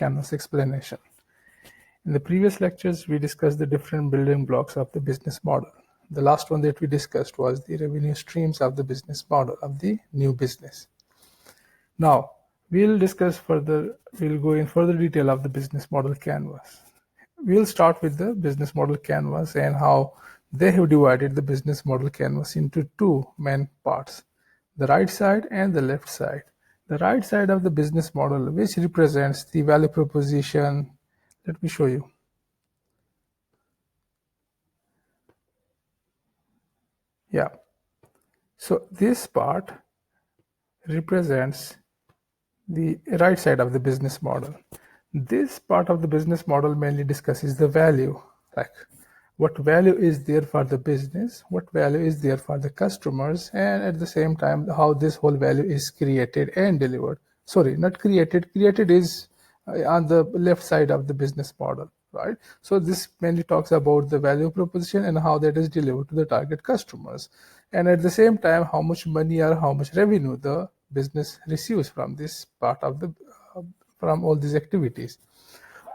Canvas explanation. In the previous lectures, we discussed the different building blocks of the business model. The last one that we discussed was the revenue streams of the business model of the new business. Now, we'll go in further detail of the business model canvas. We'll start with the business model canvas and how they have divided the business model canvas into two main parts, the right side and the left side. The right side of the business model, which represents the value proposition. Let me show you. Yeah. So this part represents the right side of the business model. This part of the business model mainly discusses the value, like what value is there for the business, what value is there for the customers, and at the same time, how this whole value is created and delivered. Sorry, not created. Created is on the left side of the business model, right? So this mainly talks about the value proposition and how that is delivered to the target customers. And at the same time, how much money or how much revenue the business receives from this part of the, from all these activities.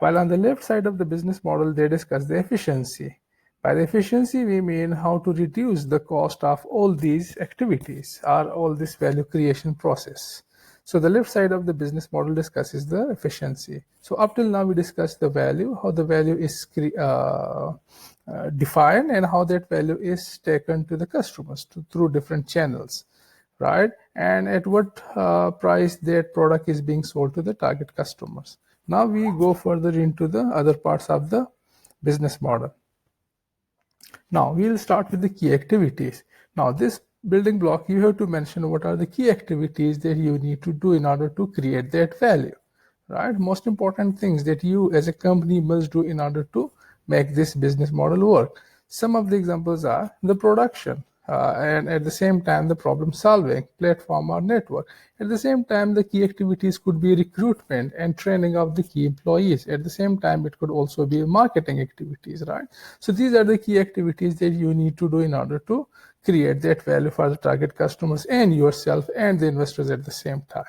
While on the left side of the business model, they discuss the efficiency. By the efficiency, we mean how to reduce the cost of all these activities or all this value creation process. So the left side of the business model discusses the efficiency. So up till now, we discussed the value, how the value is defined and how that value is taken to the customers through different channels, right? And at what price that product is being sold to the target customers. Now we go further into the other parts of the business model. Now we'll start with the key activities. Now this building block, you have to mention what are the key activities that you need to do in order to create that value, right? Most important things that you as a company must do in order to make this business model work. Some of the examples are the production, and at the same time, the problem solving, platform or network. At the same time, the key activities could be recruitment and training of the key employees. At the same time, it could also be marketing activities, right? So these are the key activities that you need to do in order to create that value for the target customers and yourself and the investors at the same time.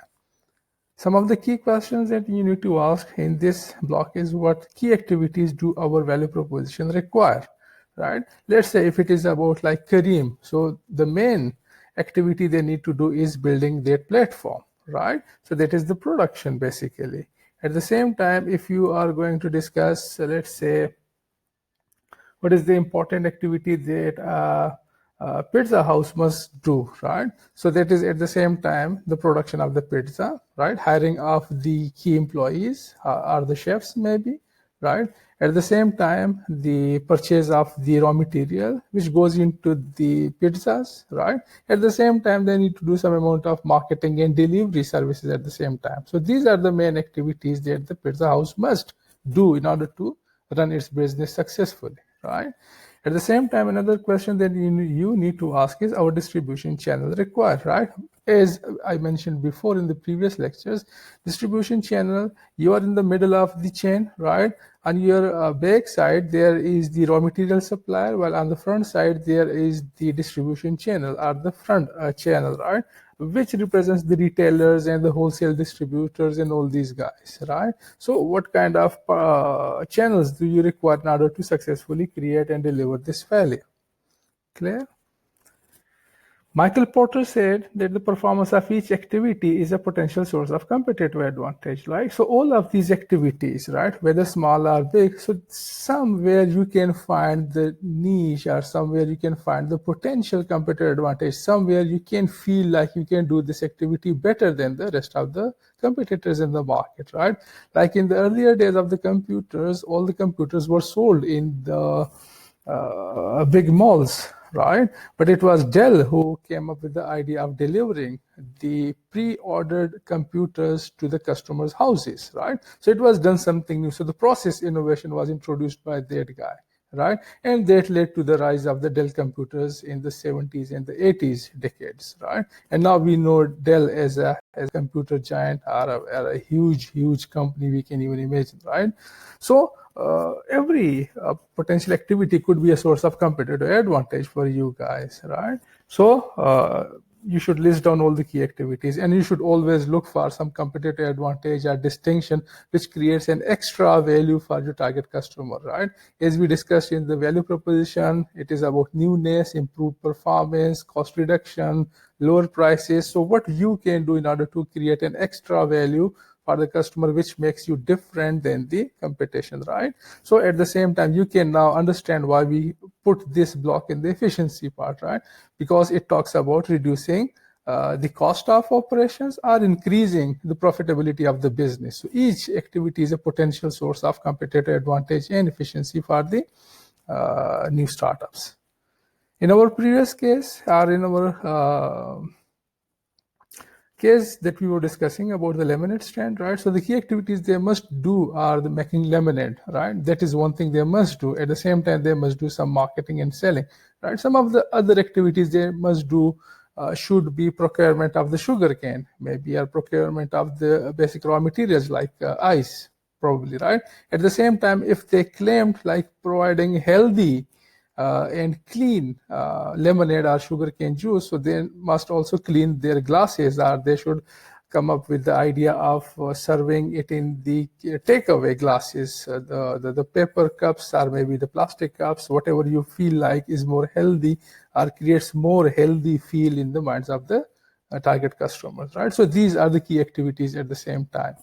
Some of the key questions that you need to ask in this block is what key activities do our value proposition require, right? Let's say if it is about like Careem, so the main activity they need to do is building their platform, right? So that is the production basically. At the same time, if you are going to discuss, let's say, what is the important activity that pizza house must do, right? So that is at the same time the production of the pizza, right? Hiring of the key employees or the chefs maybe, right? At the same time, the purchase of the raw material which goes into the pizzas, right? At the same time, they need to do some amount of marketing and delivery services at the same time. So these are the main activities that the pizza house must do in order to run its business successfully, right? At the same time, another question that you need to ask is our distribution channel required, right? As I mentioned before in the previous lectures, distribution channel, you are in the middle of the chain, right? On your back side, there is the raw material supplier, while on the front side, there is the distribution channel or the front channel, right? Which represents the retailers and the wholesale distributors and all these guys, right? So what kind of channels do you require in order to successfully create and deliver this value? Clear? Michael Porter said that the performance of each activity is a potential source of competitive advantage, right? So all of these activities, right, whether small or big, so somewhere you can find the niche or somewhere you can find the potential competitive advantage. Somewhere you can feel like you can do this activity better than the rest of the competitors in the market, right? Like in the earlier days of the computers, all the computers were sold in the big malls, right? But it was Dell who came up with the idea of delivering the pre-ordered computers to the customers' houses, right? So it was done something new. So the process innovation was introduced by that guy, right? And that led to the rise of the Dell computers in the 70s and the 80s decades, right? And now we know Dell as a computer giant or a huge company we can even imagine, right? So every potential activity could be a source of competitive advantage for you guys, right? So you should list down all the key activities, and you should always look for some competitive advantage or distinction which creates an extra value for your target customer, right? As we discussed in the value proposition, it is about newness, improved performance, cost reduction, lower prices. So what you can do in order to create an extra value for the customer which makes you different than the competition, right? So at the same time, you can now understand why we put this block in the efficiency part, right? Because it talks about reducing the cost of operations or increasing the profitability of the business. So each activity is a potential source of competitive advantage and efficiency for the new startups. In our previous case, or in our case that we were discussing about the lemonade stand, right? So the key activities they must do are the making lemonade, right? That is one thing they must do. At the same time, they must do some marketing and selling, right? Some of the other activities they must do should be procurement of the sugar cane, maybe a procurement of the basic raw materials like ice, probably, right? At the same time, if they claimed like providing healthy and clean lemonade or sugarcane juice, so they must also clean their glasses, or they should come up with the idea of serving it in the takeaway glasses, the paper cups or maybe the plastic cups, whatever you feel like is more healthy or creates more healthy feel in the minds of the target customers, right? So these are the key activities at the same time.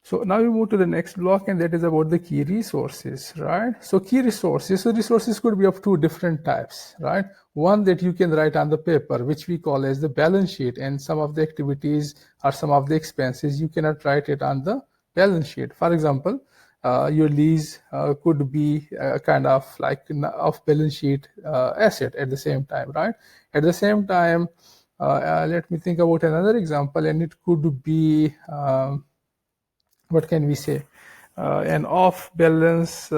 So now we move to the next block, and that is about the key resources, right? So key resources, so resources could be of two different types, right? One that you can write on the paper, which we call as the balance sheet, and some of the activities or some of the expenses, you cannot write it on the balance sheet. For example, your lease could be a kind of like off balance sheet asset at the same time, right? At the same time, let me think about another example, and it could be, what can we say? An off-balance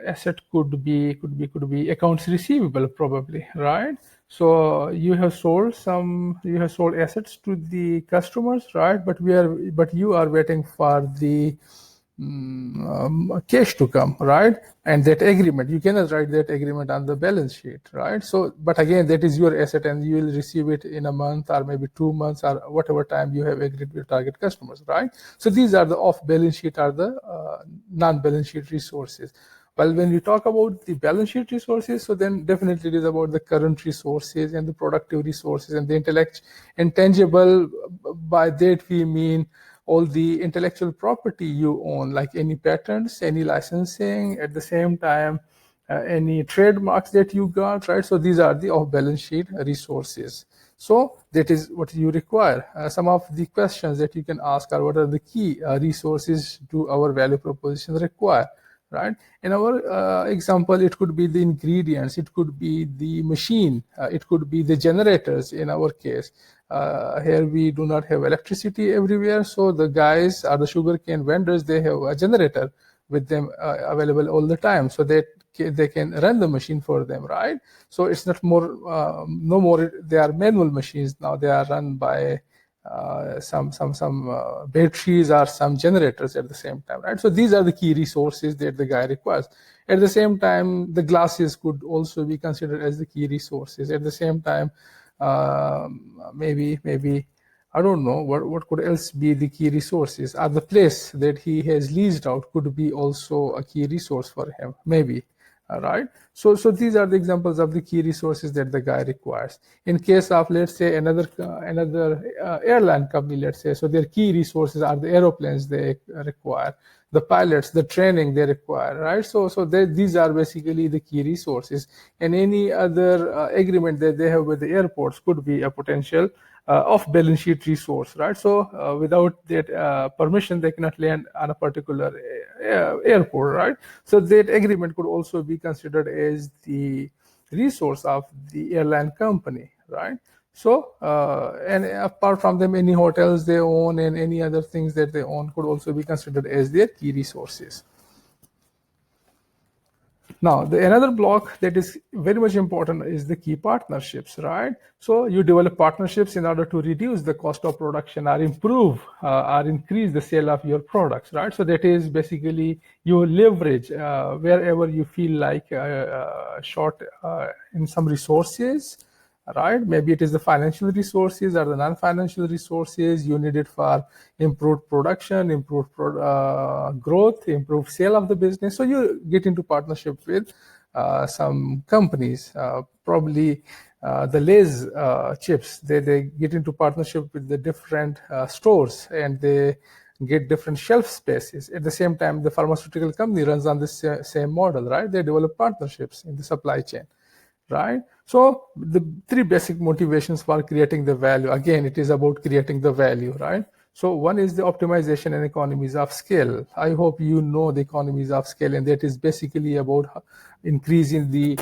asset could be accounts receivable, probably, right? So you have sold assets to the customers, right? But you are waiting for the cash to come, right? And that agreement, you cannot write that agreement on the balance sheet, right? So, but again, that is your asset, and you will receive it in a month or maybe 2 months or whatever time you have agreed with target customers, right? So these are the off balance sheet or the non-balance sheet resources. Well, when we talk about the balance sheet resources, so then definitely it is about the current resources and the productive resources and the intangible. By that we mean all the intellectual property you own, like any patents, any licensing, at the same time, any trademarks that you got, right? So these are the off-balance sheet resources. So that is what you require. Some of the questions that you can ask are, what are the key resources do our value proposition require? Right? In our example, it could be the ingredients, it could be the machine, it could be the generators in our case. Here we do not have electricity everywhere, so the guys or the sugarcane vendors, they have a generator with them available all the time, so that they can run the machine for them, right? So it's not more, no more, they are manual machines now, they are run by some batteries or some generators at the same time, right? So these are the key resources that the guy requires. At the same time, the glasses could also be considered as the key resources. At the same time, maybe I don't know what could else be the key resources. Or the place that he has leased out could be also a key resource for him, maybe. Right? So these are the examples of the key resources that the guy requires. In case of, let's say, another airline company, let's say, so their key resources are the aeroplanes they require, the pilots, the training they require, right? So these are basically the key resources. And any other agreement that they have with the airports could be a potential off-balance sheet resource, right? So without that permission, they cannot land on a particular airport, right? So that agreement could also be considered as the resource of the airline company, right? So, and apart from them, any hotels they own and any other things that they own could also be considered as their key resources. Now, another block that is very much important is the key partnerships, right? So you develop partnerships in order to reduce the cost of production or improve or increase the sale of your products, right? So that is basically you leverage wherever you feel like short in some resources, right? Maybe it is the financial resources or the non-financial resources you need it for improved production, improved growth, improved sale of the business. So you get into partnership with some companies, probably the Lay's chips. They get into partnership with the different stores, and they get different shelf spaces. At the same time, the pharmaceutical company runs on this same model, right? They develop partnerships in the supply chain, right? So the three basic motivations for creating the value, again, it is about creating the value, right? So one is the optimization and economies of scale. I hope you know the economies of scale, and that is basically about increasing the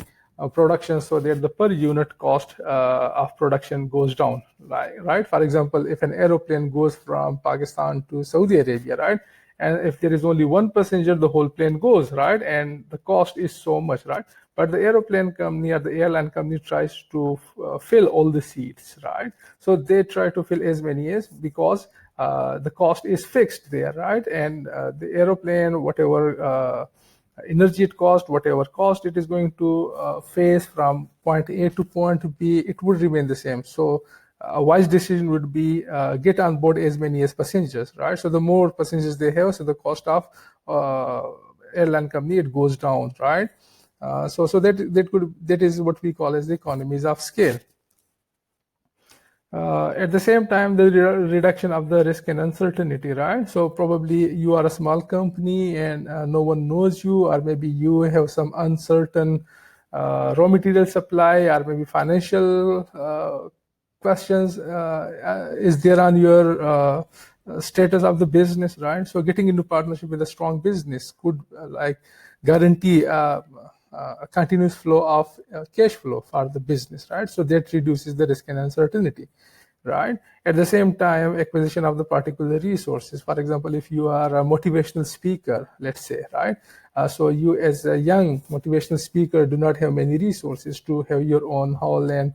production so that the per unit cost of production goes down, right? For example, if an aeroplane goes from Pakistan to Saudi Arabia, right? And if there is only one passenger, the whole plane goes, right? And the cost is so much, right? But the aeroplane company or the airline company tries to fill all the seats, right? So they try to fill as many as, because the cost is fixed there, right? And the aeroplane, whatever energy it cost, whatever cost it is going to face from point A to point B, it would remain the same. So a wise decision would be get on board as many as passengers, right? So the more passengers they have, so the cost of airline company, it goes down, right? So that is what we call as the economies of scale. At the same time, the reduction of the risk and uncertainty, right? So probably you are a small company and no one knows you, or maybe you have some uncertain raw material supply, or maybe financial questions is there on your status of the business, right? So getting into partnership with a strong business could like guarantee a continuous flow of cash flow for the business, right? So that reduces the risk and uncertainty, right? At the same time, acquisition of the particular resources. For example, if you are a motivational speaker, let's say, right? So you as a young motivational speaker do not have many resources to have your own hall and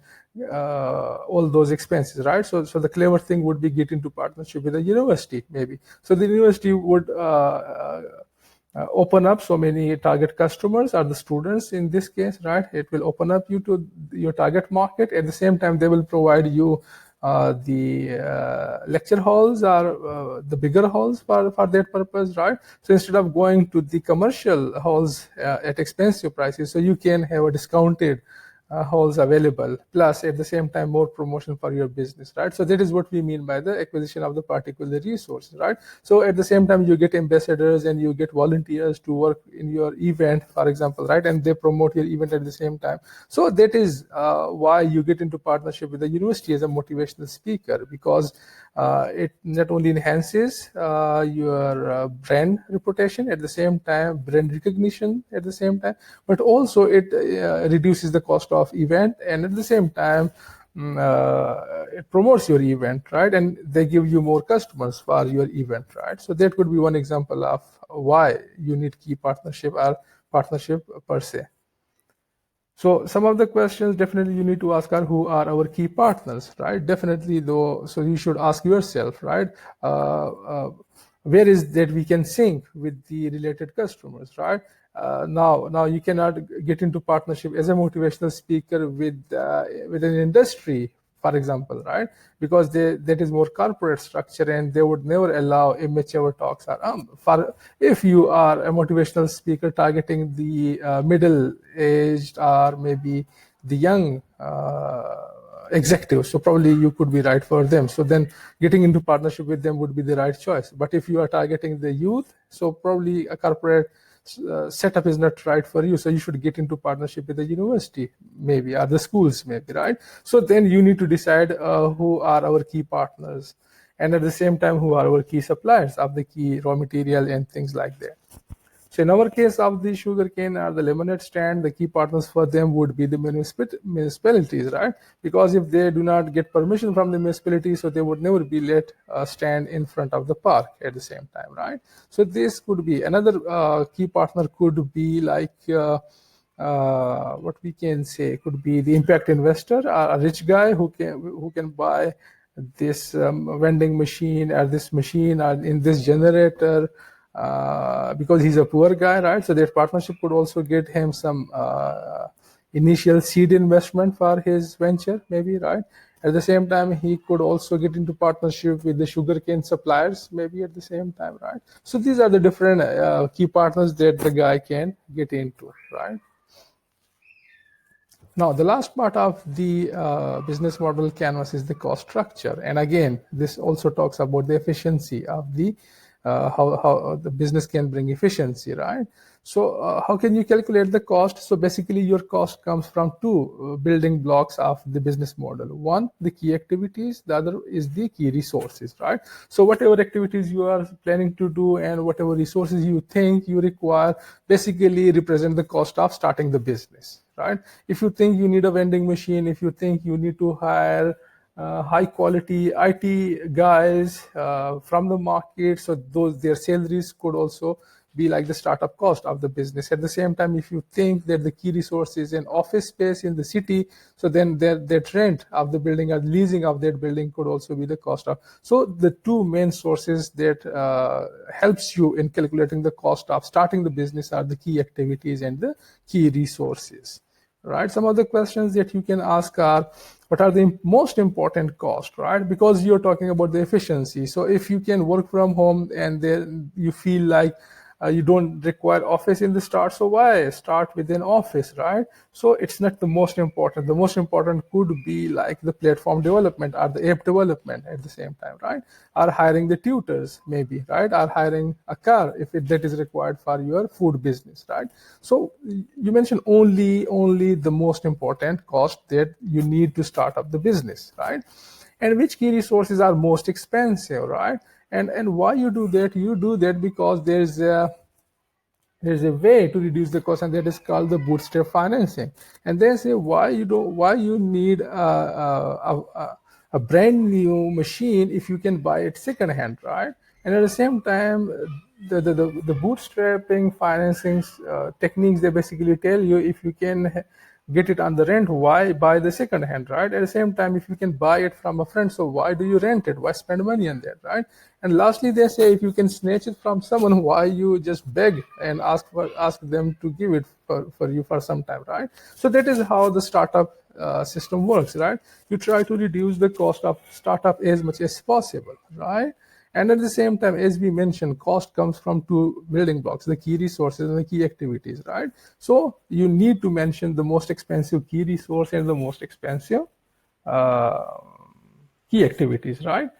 all those expenses, right? So the clever thing would be get into partnership with a university, maybe. So the university would open up so many target customers or the students in this case, right? It will open up you to your target market. At the same time, they will provide you the lecture halls or the bigger halls for that purpose, right? So instead of going to the commercial halls at expensive prices, so you can have a discounted halls available, plus at the same time more promotion for your business, right? So that is what we mean by the acquisition of the particular resources, right? So at the same time you get ambassadors and you get volunteers to work in your event, for example, right? And they promote your event at the same time. So that is why you get into partnership with the university as a motivational speaker, because it not only enhances your brand reputation, at the same time brand recognition at the same time, but also it reduces the cost of event, and at the same time it promotes your event, right? And they give you more customers for your event, right? So that could be one example of why you need key partnership or partnership per se. So some of the questions definitely you need to ask are, who are our key partners, right? Definitely though, so you should ask yourself, right? Where is that we can sync with the related customers, right? Now you cannot get into partnership as a motivational speaker with an industry, for example, right? Because that is more corporate structure, and they would never allow immature talks. For if you are a motivational speaker targeting the middle-aged or maybe the young executives, so probably you could be right for them. So then getting into partnership with them would be the right choice. But if you are targeting the youth, so probably a corporate setup is not right for you, so you should get into partnership with the university maybe, or the schools maybe, right? So then you need to decide who are our key partners, and at the same time who are our key suppliers of the key raw material and things like that. So in our case of the sugarcane or the lemonade stand, the key partners for them would be the municipalities, right? Because if they do not get permission from the municipality, so they would never be let stand in front of the park at the same time, right? So this could be another key partner, could be like what we can say, could be the impact investor, or a rich guy who can buy this vending machine or this machine or in this generator, because he's a poor guy, right? So that partnership could also get him some initial seed investment for his venture, maybe, right? At the same time, he could also get into partnership with the sugarcane suppliers, maybe at the same time, right? So these are the different key partners that the guy can get into, right? Now, the last part of the business model canvas is the cost structure. And again, this also talks about the efficiency of the how the business can bring efficiency, right? So how can you calculate the cost? So basically your cost comes from two building blocks of the business model. One, the key activities, the other is the key resources, right? So whatever activities you are planning to do and whatever resources you think you require basically represent the cost of starting the business, right? If you think you need a vending machine, if you think you need to hire high quality IT guys from the market, so those their salaries could also be like the startup cost of the business. At the same time, if you think that the key resource is an office space in the city, so then that rent of the building or leasing of that building could also be the cost of. So the two main sources that helps you in calculating the cost of starting the business are the key activities and the key resources, right? Some of the questions that you can ask are, what are the most important costs, right? Because you're talking about the efficiency. So if you can work from home and then you feel like you don't require office in the start, so why start with an office, right? So it's not the most important. The most important could be like the platform development or the app development at the same time, right? Or hiring the tutors, maybe, right? Or hiring a car if that is required for your food business, right? So you mentioned only the most important cost that you need to start up the business, right? And which key resources are most expensive, right? And why you do that? You do that because there's a way to reduce the cost, and that is called the bootstrap financing. And they say why you need a brand new machine if you can buy it second hand, right? And at the same time, the bootstrapping financing techniques, they basically tell you if you can get it on the rent, why buy the second hand, right? At the same time, if you can buy it from a friend, so why do you rent it? Why spend money on that, right? And lastly, they say if you can snatch it from someone, why you just beg and ask them to give it for you for some time, right? So that is how the startup system works, right? You try to reduce the cost of startup as much as possible, right? And at the same time, as we mentioned, cost comes from two building blocks, the key resources and the key activities, right? So you need to mention the most expensive key resource and the most expensive uh, key activities, right?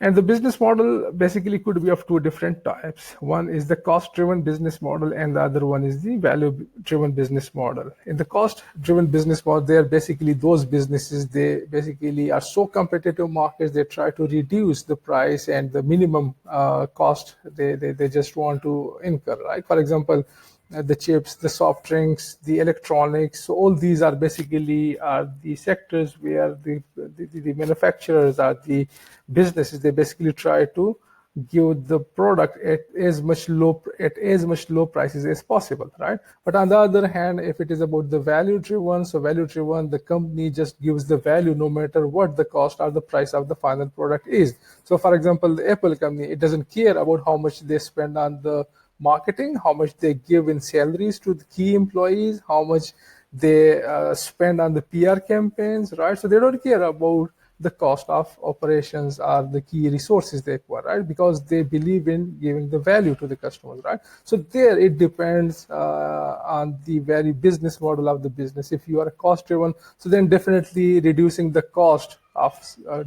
And the business model basically could be of two different types. One is the cost-driven business model, and the other one is the value-driven business model. In the cost-driven business model, they are basically those businesses, they basically are so competitive markets, they try to reduce the price and the minimum cost they just want to incur, right? For example, the chips, the soft drinks, the electronics. So all these are basically the sectors where the manufacturers are the businesses. They basically try to give the product at as much low prices as possible, right? But on the other hand, if it is about the value driven, so value driven, the company just gives the value no matter what the cost or the price of the final product is. So for example, the Apple company, it doesn't care about how much they spend on the marketing, how much they give in salaries to the key employees, how much they spend on the PR campaigns, right? So they don't care about the cost of operations or the key resources they acquire, right? Because they believe in giving the value to the customers, right? So there it depends on the very business model of the business. If you are cost driven, so then definitely reducing the cost of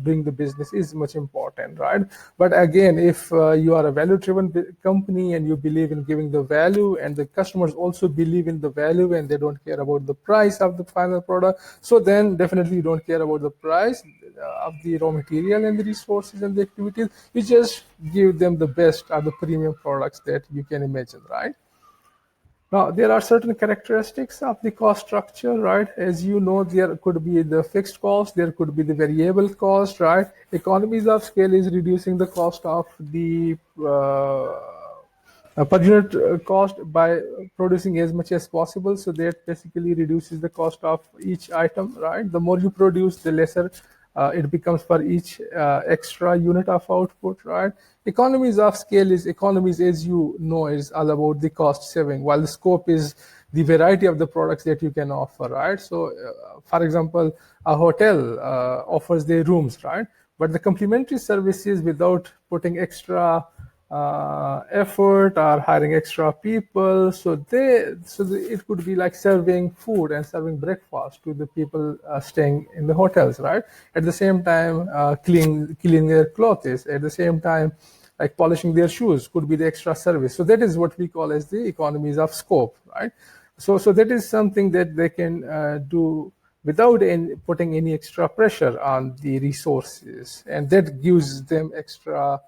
doing the business is much important, right? But again, if you are a value driven company and you believe in giving the value, and the customers also believe in the value and they don't care about the price of the final product, so then definitely you don't care about the price of the raw material and the resources and the activities. You just give them the best or the premium products that you can imagine, right? Now, there are certain characteristics of the cost structure, right? As you know, there could be the fixed cost, there could be the variable cost, right? Economies of scale is reducing the cost of the per unit cost by producing as much as possible. So that basically reduces the cost of each item, right? The more you produce, the lesser it becomes for each extra unit of output, right? Economies of scale is economies, as you know, is all about the cost saving, while the scope is the variety of the products that you can offer, right? So, for example, a hotel offers their rooms, right? But the complimentary services, without putting extra effort or hiring extra people, it could be like serving food and serving breakfast to the people staying in the hotels, right? At the same time, cleaning their clothes. At the same time, like polishing their shoes could be the extra service. So that is what we call as the economies of scope, right? So that is something that they can do without putting any extra pressure on the resources, and that gives them extra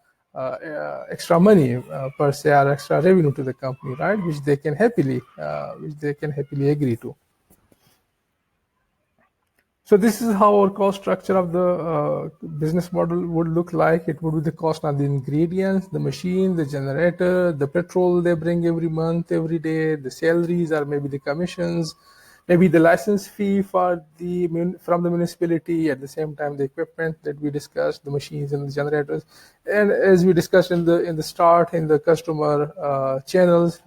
money per se, or extra revenue to the company, right? Which they can happily agree to. So this is how our cost structure of the business model would look like. It would be the cost of the ingredients, the machine, the generator, the petrol they bring every month, every day, the salaries, or maybe the commissions, maybe the license fee from the municipality. At the same time, the equipment that we discussed, the machines and the generators, and as we discussed in the start, in the customer channels,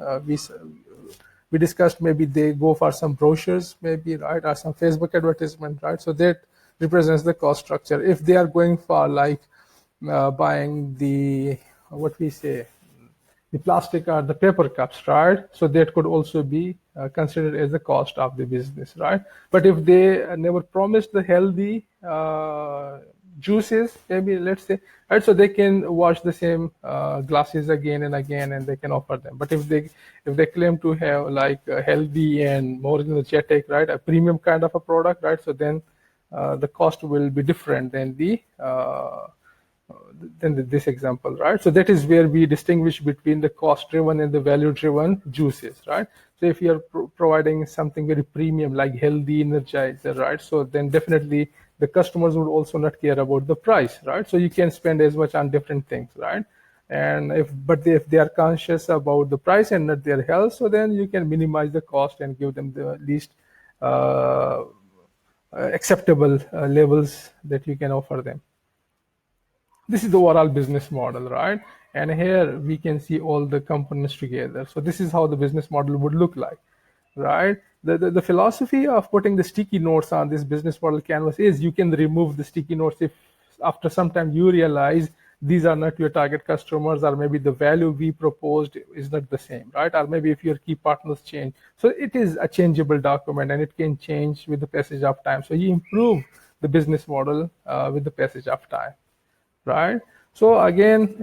we discussed maybe they go for some brochures, maybe, right, or some Facebook advertisement, right? So that represents the cost structure. If they are going for like buying what we say, the plastic or the paper cups, right? So that could also be considered as the cost of the business, right? But if they never promised the healthy juices, maybe, let's say, right, so they can wash the same glasses again and again, and they can offer them. But if they claim to have like a healthy and more energetic, right, a premium kind of a product, right, so then the cost will be different than this example, right? So that is where we distinguish between the cost-driven and the value-driven juices, right? So if you are providing something very premium, like healthy energizer, right? So then definitely the customers would also not care about the price, right? So you can spend as much on different things, right? And if they are conscious about the price and not their health, so then you can minimize the cost and give them the least acceptable levels that you can offer them. This is the overall business model, right? And here we can see all the components together. So this is how the business model would look like, right? The philosophy of putting the sticky notes on this business model canvas is you can remove the sticky notes if after some time you realize these are not your target customers, or maybe the value we proposed is not the same, right? Or maybe if your key partners change. So it is a changeable document, and it can change with the passage of time. So you improve the business model with the passage of time, right? So again,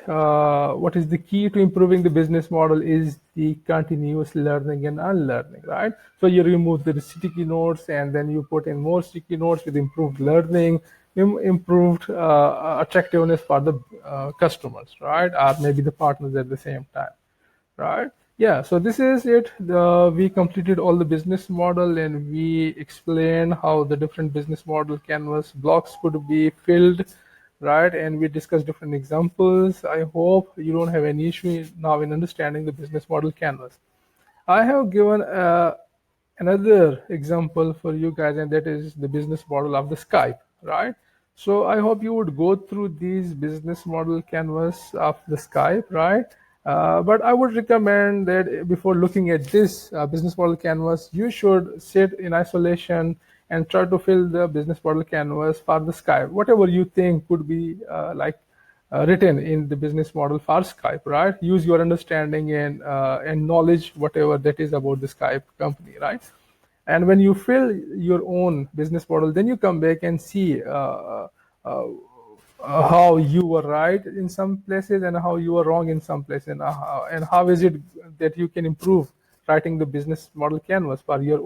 what is the key to improving the business model is the continuous learning and unlearning, right? So you remove the sticky notes, and then you put in more sticky notes with improved learning, improved attractiveness for the customers, right? Or maybe the partners at the same time, right? Yeah, so this is it. We completed all the business model, and we explained how the different business model canvas blocks could be filled, right? And we discussed different examples. I hope you don't have any issue now in understanding the business model canvas. I have given another example for you guys, and that is the business model of the Skype, right? So I hope you would go through these business model canvas of the Skype, right? But I would recommend that before looking at this business model canvas, you should sit in isolation and try to fill the business model canvas for the Skype, whatever you think could be written in the business model for Skype, right? Use your understanding and knowledge, whatever that is about the Skype company, right? And when you fill your own business model, then you come back and see how you were right in some places and how you were wrong in some places, and how is it that you can improve writing the business model canvas for your own